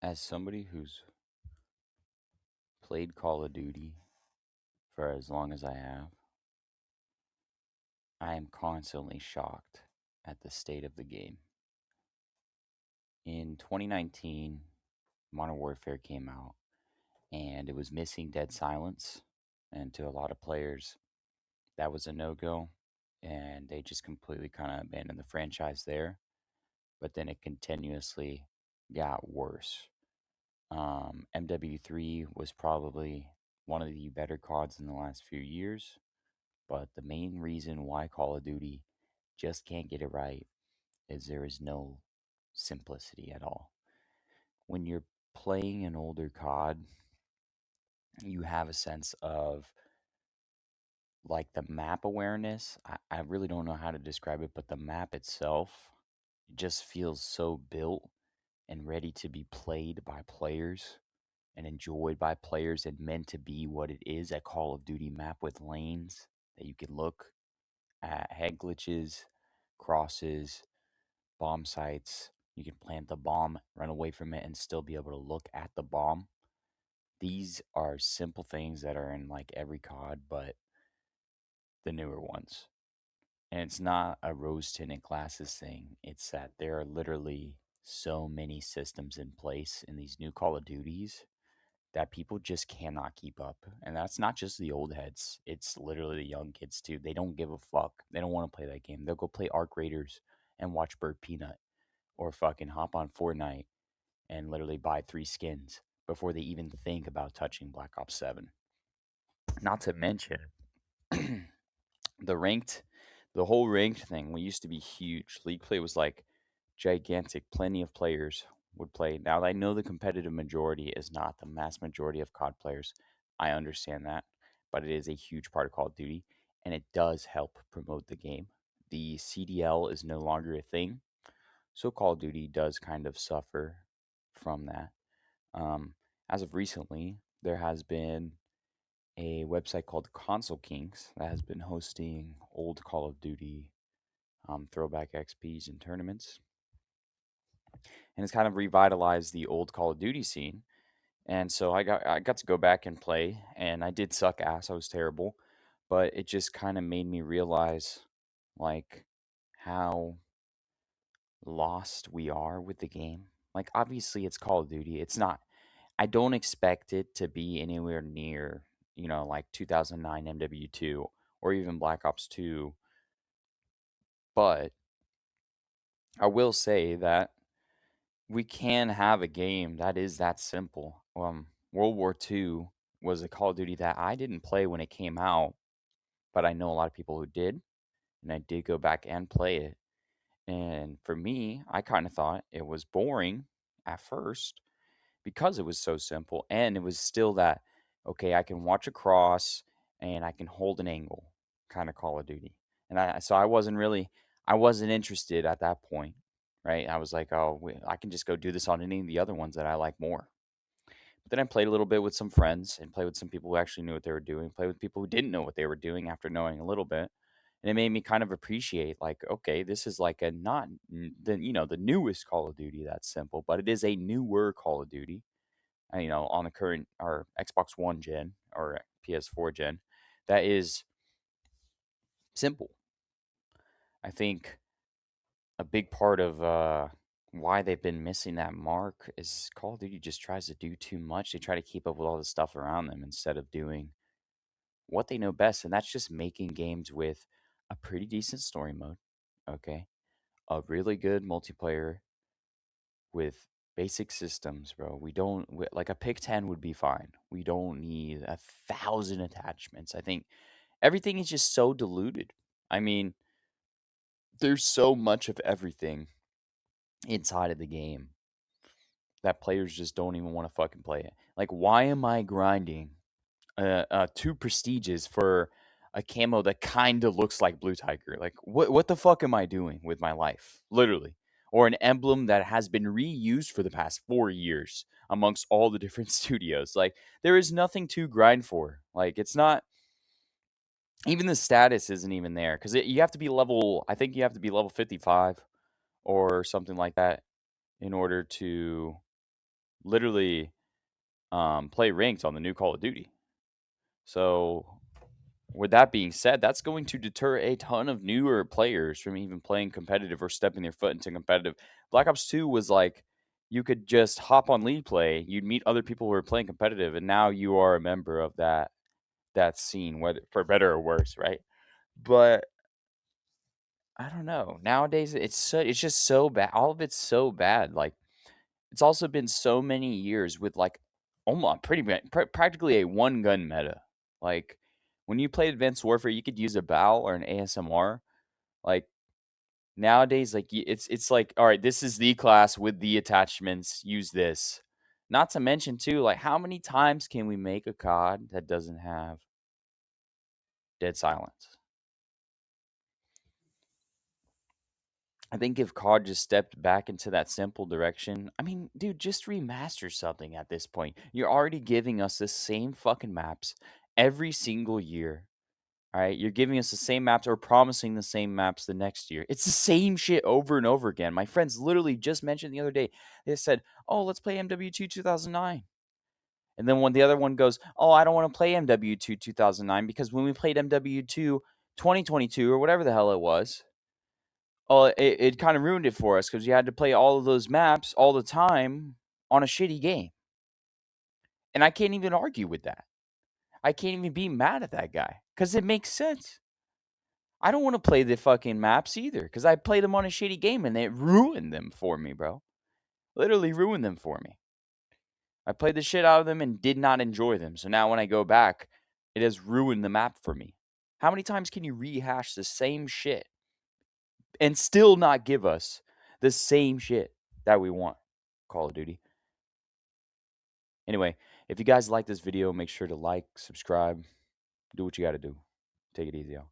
As somebody who's played Call of Duty for as long as I have, I am constantly shocked at the state of the game. In 2019, Modern Warfare came out and it was missing dead silence. And to a lot of players, that was a no go. And they just completely kind of abandoned the franchise there. But then it continuously got worse. MW3 was probably one of the better CODs in the last few years. But the main reason why Call of Duty just can't get it right is there is no simplicity at all. When you're playing an older COD, you have a sense of like the map awareness. I really don't know how to describe it, but the map itself just feels so built and ready to be played by players and enjoyed by players and meant to be what it is, a Call of Duty map with lanes that you can look at, head glitches, crosses, bomb sites. You can plant the bomb, run away from it, and still be able to look at the bomb. These are simple things that are in like every COD, but the newer ones. And it's not a rose tinted glasses thing. It's that there are literally so many systems in place in these new Call of Duties that people just cannot keep up. And that's not just the old heads, it's literally the young kids too. They don't give a fuck. They don't want to play that game. They'll go play Arc Raiders and watch Bird Peanut or fucking hop on Fortnite and literally buy 3 skins before they even think about touching Black Ops 7. Not to mention the ranked, the whole ranked thing. We used to be huge. League play was like gigantic. Plenty of players would play. Now I know the competitive majority is not the mass majority of COD players. I understand that, but it is a huge part of Call of Duty, and it does help promote the game. The CDL is no longer a thing, so Call of Duty does kind of suffer from that. Um, as of recently, there has been a website called Console Kings that has been hosting old Call of Duty throwback XPs and tournaments, and it's kind of revitalized the old Call of Duty scene. And so I got to go back and play, and I did suck ass. I was terrible, but it just kind of made me realize like how lost we are with the game. Like obviously it's Call of Duty. It's not, I don't expect it to be anywhere near, like 2009 MW2 or even Black Ops 2, but I will say that we can have a game that is that simple. World War II was a Call of Duty that I didn't play when it came out, but I know a lot of people who did, and I did go back and play it. And for me, I kind of thought it was boring at first because it was so simple and it was still that okay, I can watch across and I can hold an angle kind of Call of Duty. And I wasn't really, I wasn't interested at that point, right? I was like, oh, I can just go do this on any of the other ones that I like more. But then I played a little bit with some friends and played with some people who actually knew what they were doing, played with people who didn't know what they were doing after knowing a little bit. And it made me kind of appreciate like, okay, this is like a not the newest Call of Duty that's simple, but it is a newer Call of Duty, on the current or Xbox One gen or PS4 gen, that is simple. I think a big part of why they've been missing that mark is Call of Duty just tries to do too much. They try to keep up with all the stuff around them instead of doing what they know best, and that's just making games with a pretty decent story mode, okay, a really good multiplayer with basic systems, bro. We don't like a pick 10 would be fine. We don't need 1,000 attachments. I think everything is just so diluted. I mean, there's so much of everything inside of the game that players just don't even want to fucking play it. Like, why am I grinding 2 prestiges for a camo that kind of looks like Blue Tiger? Like, what the fuck am I doing with my life? Literally. Or an emblem that has been reused for the past 4 years amongst all the different studios. Like, there is nothing to grind for. Like, it's not even the status isn't even there because you have to be level. I think you have to be level 55 or something like that in order to literally play ranked on the new Call of Duty. So, with that being said, that's going to deter a ton of newer players from even playing competitive or stepping their foot into competitive. Black Ops 2 was like you could just hop on League Play, you'd meet other people who are playing competitive, and now you are a member of that scene, whether for better or worse, right? But I don't know. Nowadays, it's just so bad. All of it's so bad. Like it's also been so many years with like almost practically a one gun meta. Like when you played Advanced Warfare, you could use a BAL or an ASMR. Like nowadays, like it's like all right, this is the class with the attachments. Use this. Not to mention too, like how many times can we make a COD that doesn't have dead silence? I think if COD just stepped back into that simple direction, I mean, dude, just remaster something at this point. You're already giving us the same fucking maps every single year. All right, you're giving us the same maps or promising the same maps the next year. It's the same shit over and over again. My friends literally just mentioned the other day. They said, "Oh, let's play MW2 2009." And then when the other one goes, "Oh, I don't want to play MW2 2009 because when we played MW2 2022 or whatever the hell it was, oh, it kind of ruined it for us because you had to play all of those maps all the time on a shitty game." And I can't even argue with that. I can't even be mad at that guy because it makes sense. I don't want to play the fucking maps either because I played them on a shitty game and it ruined them for me, bro. Literally ruined them for me. I played the shit out of them and did not enjoy them. So now when I go back, it has ruined the map for me. How many times can you rehash the same shit and still not give us the same shit that we want? Call of Duty. Anyway, if you guys like this video, make sure to like, subscribe, do what you got to do. Take it easy, y'all.